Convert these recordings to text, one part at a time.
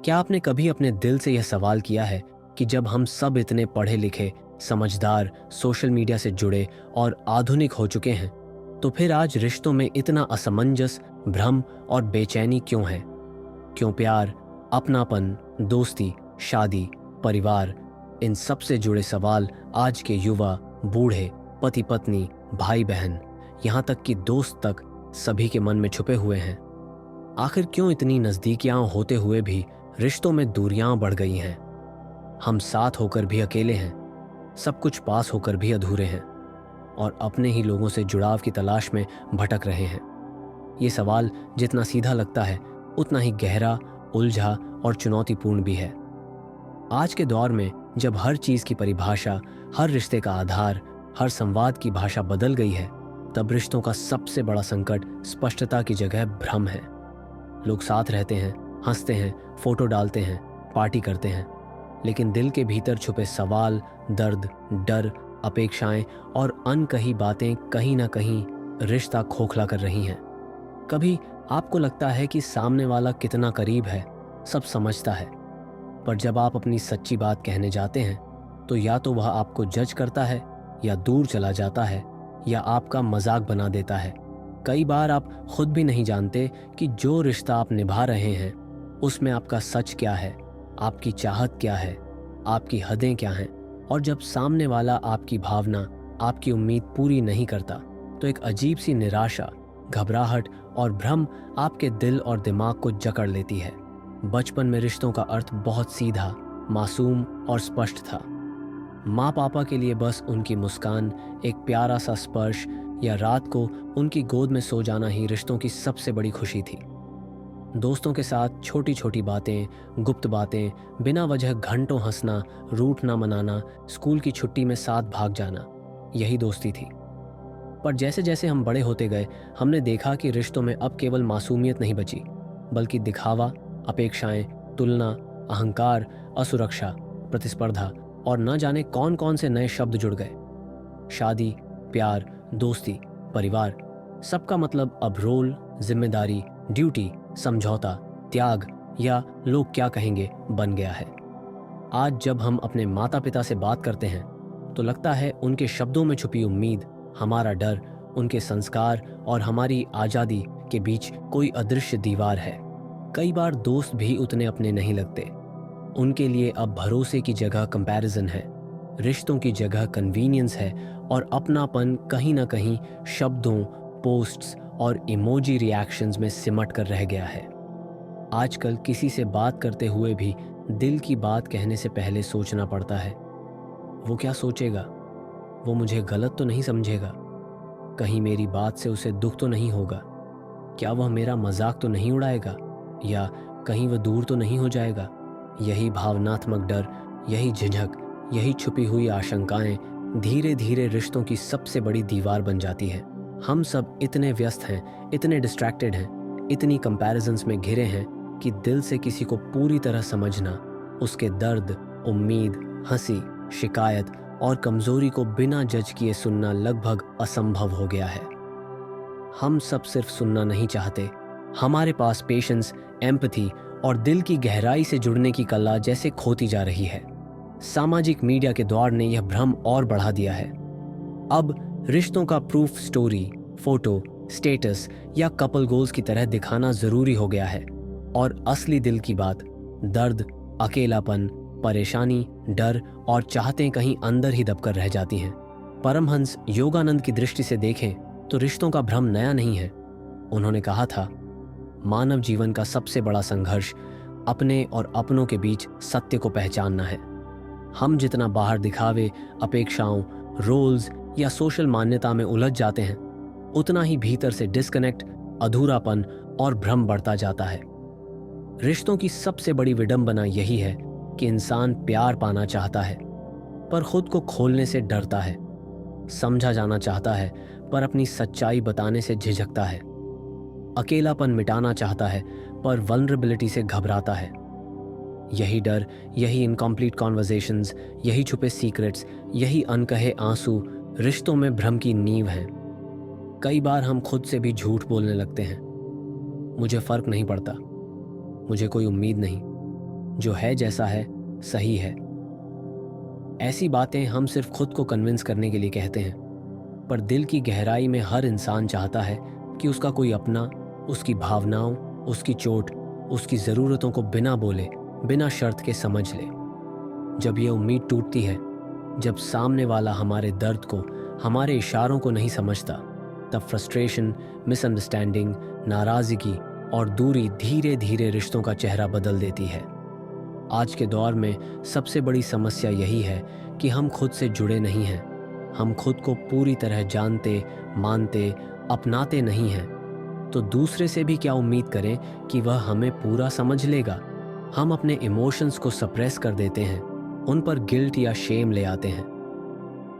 क्या आपने कभी अपने दिल से यह सवाल किया है कि जब हम सब इतने पढ़े लिखे, समझदार, सोशल मीडिया से जुड़े और आधुनिक हो चुके हैं, तो फिर आज रिश्तों में इतना असमंजस, भ्रम और बेचैनी क्यों है? क्यों प्यार, अपनापन, दोस्ती, शादी, परिवार, इन सब से जुड़े सवाल आज के युवा, बूढ़े, पति पत्नी, भाई बहन, यहाँ तक कि दोस्त तक सभी के मन में छुपे हुए हैं। आखिर क्यों इतनी नज़दीकियां होते हुए भी रिश्तों में दूरियां बढ़ गई हैं? हम साथ होकर भी अकेले हैं, सब कुछ पास होकर भी अधूरे हैं और अपने ही लोगों से जुड़ाव की तलाश में भटक रहे हैं। ये सवाल जितना सीधा लगता है उतना ही गहरा, उलझा और चुनौतीपूर्ण भी है। आज के दौर में जब हर चीज़ की परिभाषा, हर रिश्ते का आधार, हर संवाद की भाषा बदल गई है, तब रिश्तों का सबसे बड़ा संकट स्पष्टता की जगह भ्रम है। लोग साथ रहते हैं, हंसते हैं, फोटो डालते हैं, पार्टी करते हैं, लेकिन दिल के भीतर छुपे सवाल, दर्द, डर, अपेक्षाएं और अनकही बातें कहीं ना कहीं रिश्ता खोखला कर रही हैं। कभी आपको लगता है कि सामने वाला कितना करीब है, सब समझता है, पर जब आप अपनी सच्ची बात कहने जाते हैं तो या तो वह आपको जज करता है, या दूर चला जाता है, या आपका मजाक बना देता है। कई बार आप खुद भी नहीं जानते कि जो रिश्ता आप निभा रहे हैं उसमें आपका सच क्या है, आपकी चाहत क्या है, आपकी हदें क्या हैं। और जब सामने वाला आपकी भावना, आपकी उम्मीद पूरी नहीं करता, तो एक अजीब सी निराशा, घबराहट और भ्रम आपके दिल और दिमाग को जकड़ लेती है। बचपन में रिश्तों का अर्थ बहुत सीधा, मासूम और स्पष्ट था। माँ पापा के लिए बस उनकी मुस्कान, एक प्यारा सा स्पर्श या रात को उनकी गोद में सो जाना ही रिश्तों की सबसे बड़ी खुशी थी। दोस्तों के साथ छोटी छोटी बातें, गुप्त बातें, बिना वजह घंटों हंसना, रूठना मनाना, स्कूल की छुट्टी में साथ भाग जाना, यही दोस्ती थी। पर जैसे जैसे हम बड़े होते गए, हमने देखा कि रिश्तों में अब केवल मासूमियत नहीं बची, बल्कि दिखावा, अपेक्षाएं, तुलना, अहंकार, असुरक्षा, प्रतिस्पर्धा और न जाने कौन कौन से नए शब्द जुड़ गए। शादी, प्यार, दोस्ती, परिवार, सबका मतलब अब रोल, जिम्मेदारी, ड्यूटी, समझौता, त्याग या लोग क्या कहेंगे बन गया है। आज जब हम अपने माता पिता से बात करते हैं तो लगता है उनके शब्दों में छुपी उम्मीद, हमारा डर, उनके संस्कार और हमारी आज़ादी के बीच कोई अदृश्य दीवार है। कई बार दोस्त भी उतने अपने नहीं लगते। उनके लिए अब भरोसे की जगह कंपैरिजन है, रिश्तों की जगह कन्वीनियंस है और अपनापन कहीं ना कहीं शब्दों, पोस्ट्स और इमोजी रिएक्शंस में सिमट कर रह गया है। आजकल किसी से बात करते हुए भी दिल की बात कहने से पहले सोचना पड़ता है, वो क्या सोचेगा, वो मुझे गलत तो नहीं समझेगा, कहीं मेरी बात से उसे दुख तो नहीं होगा, क्या वह मेरा मजाक तो नहीं उड़ाएगा, या कहीं वह दूर तो नहीं हो जाएगा। यही भावनात्मक डर, यही झिझक, यही छुपी हुई आशंकाएं धीरे धीरे रिश्तों की सबसे बड़ी दीवार बन जाती है। हम सब इतने व्यस्त हैं, इतने डिस्ट्रैक्टेड हैं, इतनी कंपैरिजन्स में घिरे हैं कि दिल से किसी को पूरी तरह समझना, उसके दर्द, उम्मीद, हंसी, शिकायत और कमजोरी को बिना जज किए सुनना लगभग असंभव हो गया है। हम सब सिर्फ सुनना नहीं चाहते, हमारे पास पेशेंस, एम्पैथी और दिल की गहराई से जुड़ने की कला जैसे खोती जा रही है। सामाजिक मीडिया के दौर ने यह भ्रम और बढ़ा दिया है। अब रिश्तों का प्रूफ स्टोरी, फोटो, स्टेटस या कपल गोल्स की तरह दिखाना जरूरी हो गया है और असली दिल की बात, दर्द, अकेलापन, परेशानी, डर और चाहतें कहीं अंदर ही दबकर रह जाती हैं। परमहंस योगानंद की दृष्टि से देखें तो रिश्तों का भ्रम नया नहीं है। उन्होंने कहा था, मानव जीवन का सबसे बड़ा संघर्ष अपने और अपनों के बीच सत्य को पहचानना है। हम जितना बाहर दिखावे, अपेक्षाओं, रोल्स या सोशल मान्यता में उलझ जाते हैं, उतना ही भीतर से डिस्कनेक्ट, अधूरापन और भ्रम बढ़ता जाता है। रिश्तों की सबसे बड़ी विडंबना यही है कि इंसान प्यार पाना चाहता है पर खुद को खोलने से डरता है, समझा जाना चाहता है पर अपनी सच्चाई बताने से झिझकता है, अकेलापन मिटाना चाहता है पर वल्नरेबिलिटी से घबराता है। यही डर, यही इनकम्प्लीट कॉन्वर्सेशंस, यही छुपे सीक्रेट्स, यही अनकहे आंसू रिश्तों में भ्रम की नींव हैं। कई बार हम खुद से भी झूठ बोलने लगते हैं, मुझे फर्क नहीं पड़ता, मुझे कोई उम्मीद नहीं, जो है जैसा है सही है। ऐसी बातें हम सिर्फ खुद को कन्विंस करने के लिए कहते हैं, पर दिल की गहराई में हर इंसान चाहता है कि उसका कोई अपना उसकी भावनाओं, उसकी चोट, उसकी ज़रूरतों को बिना बोले, बिना शर्त के समझ ले। जब ये उम्मीद टूटती है, जब सामने वाला हमारे दर्द को, हमारे इशारों को नहीं समझता, तब फ्रस्ट्रेशन, मिसअंडरस्टैंडिंग, नाराज़गी और दूरी धीरे धीरे रिश्तों का चेहरा बदल देती है। आज के दौर में सबसे बड़ी समस्या यही है कि हम खुद से जुड़े नहीं हैं। हम खुद को पूरी तरह जानते, मानते, अपनाते नहीं हैं। तो दूसरे से भी क्या उम्मीद करें कि वह हमें पूरा समझ लेगा। हम अपने इमोशंस को सप्रेस कर देते हैं, उन पर गिल्ट या शेम ले आते हैं,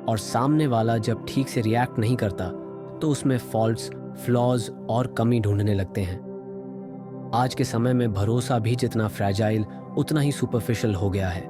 और सामने वाला जब ठीक से रिएक्ट नहीं करता तो उसमें फॉल्ट्स, फ्लॉज और कमी ढूंढने लगते हैं। आज के समय में भरोसा भी जितना फ्रैजाइल उतना ही सुपरफिशियल हो गया है।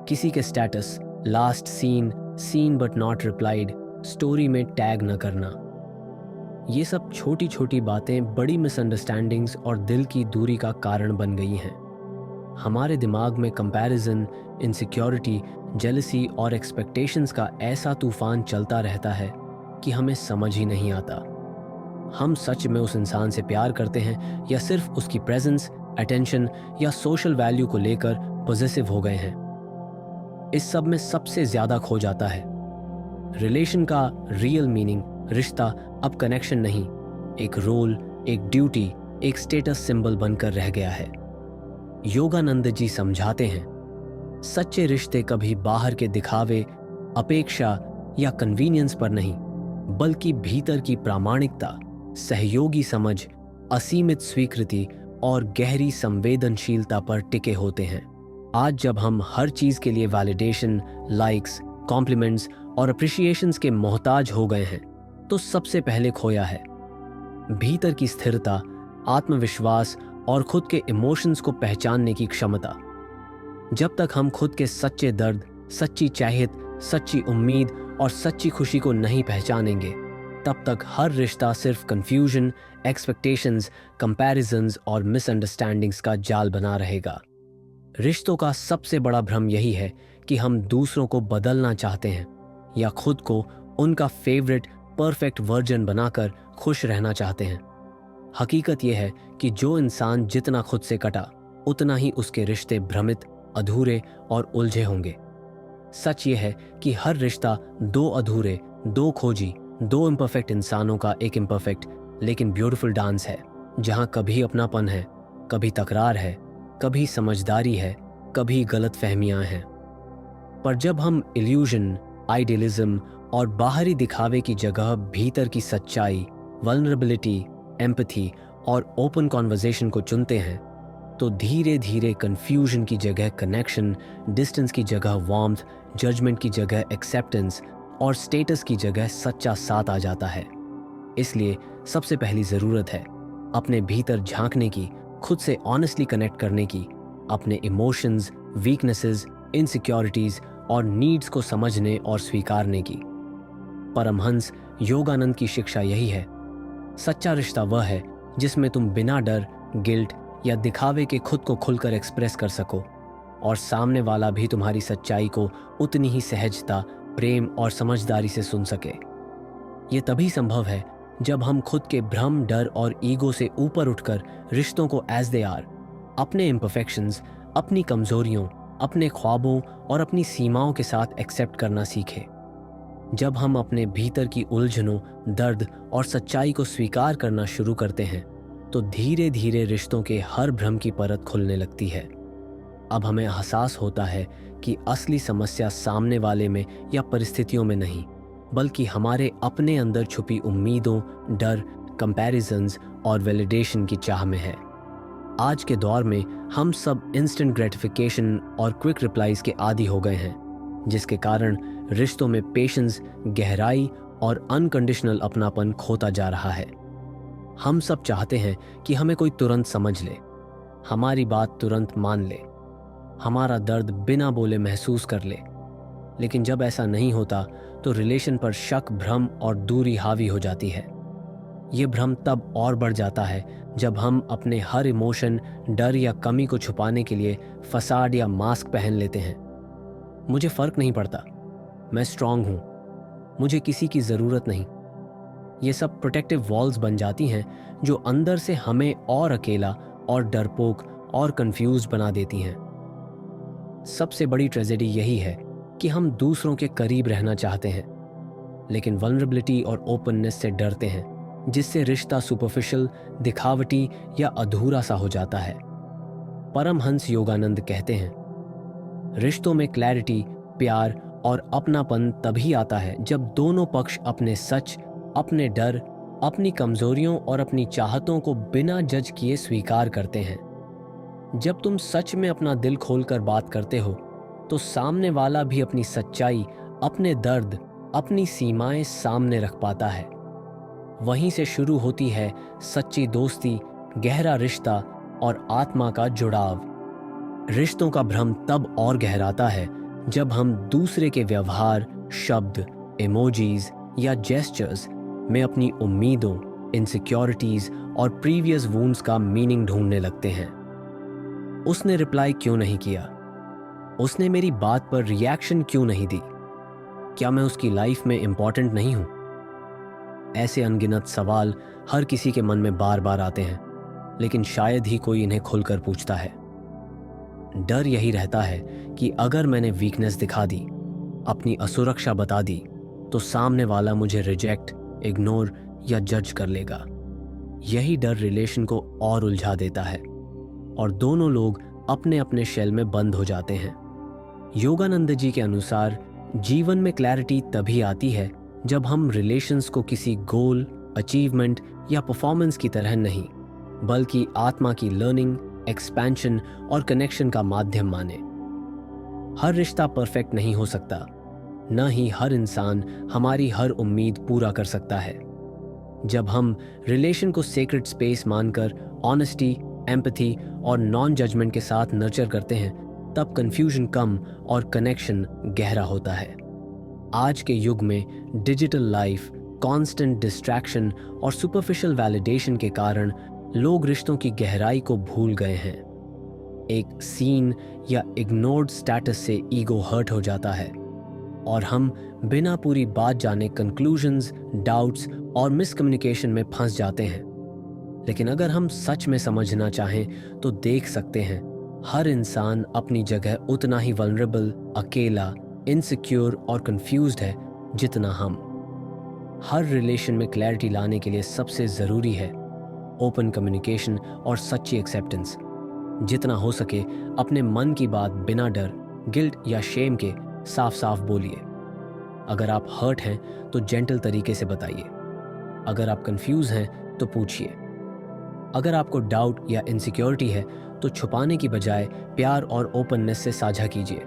किसी के status, last seen but not replied, story में टैग न करना, ये सब छोटी छोटी बातें बड़ी मिसअंडरस्टैंडिंग्स और दिल की दूरी का कारण बन गई हैं। हमारे दिमाग में कंपैरिजन, इनसिक्योरिटी, जेलसी और एक्सपेक्टेशंस का ऐसा तूफान चलता रहता है कि हमें समझ ही नहीं आता हम सच में उस इंसान से प्यार करते हैं या सिर्फ उसकी प्रेजेंस, अटेंशन या सोशल वैल्यू को लेकर पॉजिटिव हो गए हैं। इस सब में सबसे ज्यादा खो जाता है रिलेशन का रियल मीनिंग। रिश्ता अब कनेक्शन नहीं, एक रोल, एक ड्यूटी, एक स्टेटस सिंबल बनकर रह गया है। योगानंद जी समझाते हैं, सच्चे रिश्ते कभी बाहर के दिखावे, अपेक्षा या कन्वीनियंस पर नहीं, बल्कि भीतर की प्रामाणिकता, सहयोगी समझ, असीमित स्वीकृति और गहरी संवेदनशीलता पर टिके होते हैं। आज जब हम हर चीज के लिए वैलिडेशन, लाइक्स, कॉम्प्लीमेंट्स और अप्रिशिएशंस के मोहताज हो गए हैं, तो सबसे पहले खोया है भीतर की स्थिरता, आत्मविश्वास और खुद के इमोशंस को पहचानने की क्षमता। जब तक हम खुद के सच्चे दर्द, सच्ची चाहत, सच्ची उम्मीद और सच्ची खुशी को नहीं पहचानेंगे, तब तक हर रिश्ता सिर्फ कंफ्यूजन, एक्सपेक्टेशंस, कंपैरिजंस और मिसअंडरस्टैंडिंग्स का जाल बना रहेगा। रिश्तों का सबसे बड़ा भ्रम यही है कि हम दूसरों को बदलना चाहते हैं या खुद को उनका फेवरेट, परफेक्ट वर्जन बनाकर खुश रहना चाहते हैं। हकीकत यह है कि जो इंसान जितना खुद से कटा, उतना ही उसके रिश्ते भ्रमित, अधूरे और उलझे होंगे। सच यह है कि हर रिश्ता दो अधूरे, दो खोजी, दो इम्परफेक्ट इंसानों का एक इम्परफेक्ट लेकिन ब्यूटीफुल डांस है, जहां कभी अपनापन है, कभी तकरार है, कभी समझदारी है, कभी गलत फहमियां हैं। पर जब हम इल्यूजन, आइडियलिज्म और बाहरी दिखावे की जगह भीतर की सच्चाई, वल्नरेबिलिटी, एम्पैथी और ओपन कॉन्वर्सेशन को चुनते हैं, तो धीरे धीरे कंफ्यूजन की जगह कनेक्शन, डिस्टेंस की जगह वार्मथ, जजमेंट की जगह एक्सेप्टेंस और स्टेटस की जगह सच्चा साथ आ जाता है। इसलिए सबसे पहली ज़रूरत है अपने भीतर झांकने की, खुद से ऑनेस्टली कनेक्ट करने की, अपने इमोशंस, वीकनेसेस, इनसिक्योरिटीज़ और नीड्स को समझने और स्वीकारने की। परमहंस योगानंद की शिक्षा यही है, सच्चा रिश्ता वह है जिसमें तुम बिना डर, गिल्ट या दिखावे के खुद को खुलकर एक्सप्रेस कर सको और सामने वाला भी तुम्हारी सच्चाई को उतनी ही सहजता, प्रेम और समझदारी से सुन सके। ये तभी संभव है जब हम खुद के भ्रम, डर और ईगो से ऊपर उठकर रिश्तों को एज दे आर, अपने इम्परफेक्शंस, अपनी कमजोरियों, अपने ख्वाबों और अपनी सीमाओं के साथ एक्सेप्ट करना सीखें। जब हम अपने भीतर की उलझनों, दर्द और सच्चाई को स्वीकार करना शुरू करते हैं, तो धीरे धीरे रिश्तों के हर भ्रम की परत खुलने लगती है। अब हमें एहसास होता है कि असली समस्या सामने वाले में या परिस्थितियों में नहीं, बल्कि हमारे अपने अंदर छुपी उम्मीदों, डर, कंपैरिजंस और वैलिडेशन की चाह में है। आज के दौर में हम सब इंस्टेंट ग्रेटिफिकेशन और क्विक रिप्लाईज के आदी हो गए हैं, जिसके कारण रिश्तों में पेशेंस, गहराई और अनकंडीशनल अपनापन खोता जा रहा है। हम सब चाहते हैं कि हमें कोई तुरंत समझ ले, हमारी बात तुरंत मान ले, हमारा दर्द बिना बोले महसूस कर ले। लेकिन जब ऐसा नहीं होता तो रिलेशन पर शक, भ्रम और दूरी हावी हो जाती है। ये भ्रम तब और बढ़ जाता है जब हम अपने हर इमोशन, डर या कमी को छुपाने के लिए फसाड या मास्क पहन लेते हैं। मुझे फर्क नहीं पड़ता, मैं स्ट्रांग हूं, मुझे किसी की जरूरत नहीं। ये सब प्रोटेक्टिव वॉल्स बन जाती हैं जो अंदर से हमें और अकेला और डरपोक और कंफ्यूज बना देती हैं। सबसे बड़ी ट्रेजेडी यही है कि हम दूसरों के करीब रहना चाहते हैं, लेकिन वल्नरेबिलिटी और ओपननेस से डरते हैं, जिससे रिश्ता सुपरफिशियल, दिखावटी या अधूरा सा हो जाता है। परमहंस योगानंद कहते हैं, रिश्तों में क्लैरिटी, प्यार और अपनापन तभी आता है जब दोनों पक्ष अपने सच, अपने डर, अपनी कमजोरियों और अपनी चाहतों को बिना जज किए स्वीकार करते हैं। जब तुम सच में अपना दिल खोलकर बात करते हो, तो सामने वाला भी अपनी सच्चाई, अपने दर्द, अपनी सीमाएं सामने रख पाता है। वहीं से शुरू होती है सच्ची दोस्ती, गहरा रिश्ता और आत्मा का जुड़ाव। रिश्तों का भ्रम तब और गहराता है जब हम दूसरे के व्यवहार, शब्द, इमोजीज या जेस्चर्स में अपनी उम्मीदों, इनसिक्योरिटीज और प्रीवियस वूंड्स का मीनिंग ढूंढने लगते हैं। उसने रिप्लाई क्यों नहीं किया? उसने मेरी बात पर रिएक्शन क्यों नहीं दी? क्या मैं उसकी लाइफ में इंपॉर्टेंट नहीं हूं? ऐसे अनगिनत सवाल हर किसी के मन में बार बार आते हैं, लेकिन शायद ही कोई इन्हें खुलकर पूछता है। डर यही रहता है कि अगर मैंने वीकनेस दिखा दी, अपनी असुरक्षा बता दी, तो सामने वाला मुझे रिजेक्ट, इग्नोर या जज कर लेगा। यही डर रिलेशन को और उलझा देता है और दोनों लोग अपने अपने शेल में बंद हो जाते हैं। योगानंद जी के अनुसार जीवन में क्लैरिटी तभी आती है जब हम रिलेशंस को किसी गोल, अचीवमेंट या परफॉर्मेंस की तरह नहीं, बल्कि आत्मा की लर्निंग, एक्सपेंशन और कनेक्शन का माध्यम माने। हर रिश्ता परफेक्ट नहीं हो सकता, न ही हर इंसान हमारी हर उम्मीद पूरा कर सकता है। जब हम रिलेशन को सेक्रेड स्पेस मानकर ऑनेस्टी, एम्पैथी और नॉन जजमेंट के साथ नर्चर करते हैं, तब कंफ्यूजन कम और कनेक्शन गहरा होता है। आज के युग में डिजिटल लाइफ, कांस्टेंट डिस्ट्रैक्शन और सुपरफिशियल वैलिडेशन के कारण लोग रिश्तों की गहराई को भूल गए हैं। एक सीन या इग्नोर्ड स्टेटस से ईगो हर्ट हो जाता है और हम बिना पूरी बात जाने कंक्लूजन्स, डाउट्स और मिसकम्युनिकेशन में फंस जाते हैं। लेकिन अगर हम सच में समझना चाहें तो देख सकते हैं, हर इंसान अपनी जगह उतना ही वल्नरेबल, अकेला, इनसिक्योर और कंफ्यूज्ड है जितना हम। हर रिलेशन में क्लैरिटी लाने के लिए सबसे ज़रूरी है ओपन कम्युनिकेशन और सच्ची एक्सेप्टेंस। जितना हो सके अपने मन की बात बिना डर, गिल्ट या शेम के साफ साफ बोलिए। अगर आप हर्ट हैं तो जेंटल तरीके से बताइए। अगर आप कंफ्यूज हैं तो पूछिए। अगर आपको डाउट या इनसिक्योरिटी है तो छुपाने की बजाय प्यार और ओपननेस से साझा कीजिए।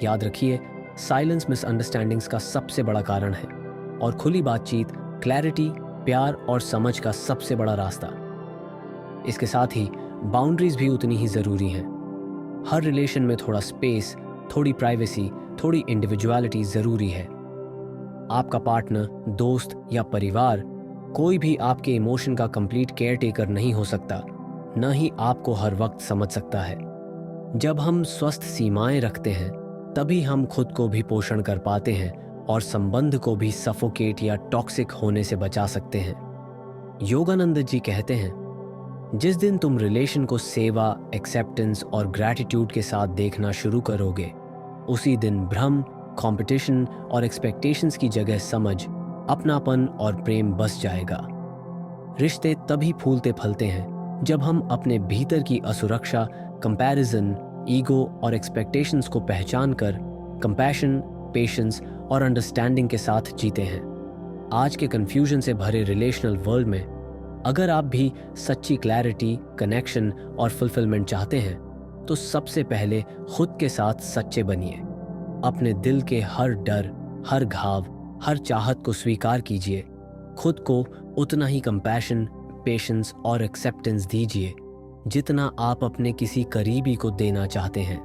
याद रखिए, साइलेंस मिसअंडरस्टैंडिंग्स का सबसे बड़ा कारण है और खुली बातचीत क्लैरिटी, प्यार और समझ का सबसे बड़ा रास्ता। इसके साथ ही बाउंड्रीज भी उतनी ही ज़रूरी हैं। हर रिलेशन में थोड़ा स्पेस, थोड़ी प्राइवेसी, थोड़ी इंडिविजुअलिटी ज़रूरी है। आपका पार्टनर, दोस्त या परिवार कोई भी आपके इमोशन का कंप्लीट केयर टेकर नहीं हो सकता, न ही आपको हर वक्त समझ सकता है। जब हम स्वस्थ सीमाएं रखते हैं तभी हम खुद को भी पोषण कर पाते हैं और संबंध को भी सफोकेट या टॉक्सिक होने से बचा सकते हैं। योगानंद जी कहते हैं, जिस दिन तुम रिलेशन को सेवा, एक्सेप्टेंस और ग्रैटिट्यूड के साथ देखना शुरू करोगे, उसी दिन भ्रम, कंपटीशन और एक्सपेक्टेशंस की जगह समझ, अपनापन और प्रेम बस जाएगा। रिश्ते तभी फूलते फलते हैं जब हम अपने भीतर की असुरक्षा, कंपैरिजन, ईगो और एक्सपेक्टेशंस को पहचान कर कंपैशन, पेशेंस और अंडरस्टैंडिंग के साथ जीते हैं। आज के कंफ्यूजन से भरे रिलेशनल वर्ल्ड में अगर आप भी सच्ची क्लैरिटी, कनेक्शन और फुलफिलमेंट चाहते हैं तो सबसे पहले खुद के साथ सच्चे बनिए। अपने दिल के हर डर, हर घाव, हर चाहत को स्वीकार कीजिए। खुद को उतना ही कंपैशन, पेशेंस और एक्सेप्टेंस दीजिए जितना आप अपने किसी करीबी को देना चाहते हैं।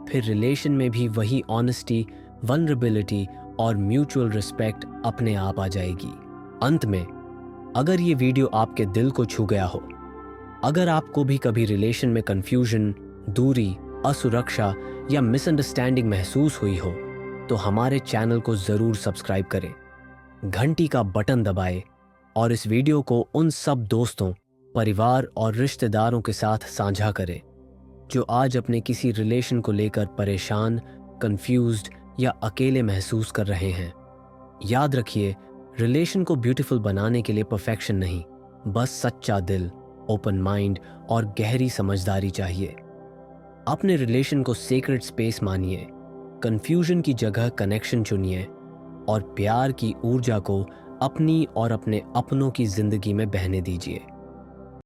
फिर रिलेशन में भी वही ऑनेस्टी, वल्नरेबिलिटी और म्यूचुअल रिस्पेक्ट अपने आप आ जाएगी। अंत में अगर ये वीडियो आपके दिल को छू गया हो, अगर आपको भी कभी रिलेशन में कंफ्यूजन, दूरी, असुरक्षा या मिसअंडरस्टैंडिंग महसूस हुई हो, तो हमारे चैनल को ज़रूर सब्सक्राइब करें, घंटी का बटन दबाएं और इस वीडियो को उन सब दोस्तों, परिवार और रिश्तेदारों के साथ साझा करें जो आज अपने किसी रिलेशन को लेकर परेशान, कंफ्यूज्ड या अकेले महसूस कर रहे हैं। याद रखिए, रिलेशन को ब्यूटीफुल बनाने के लिए परफेक्शन नहीं, बस सच्चा दिल, ओपन माइंड और गहरी समझदारी चाहिए। अपने रिलेशन को सेक्रेड स्पेस मानिए, कंफ्यूजन की जगह कनेक्शन चुनिए और प्यार की ऊर्जा को अपनी और अपने अपनों की जिंदगी में बहने दीजिए।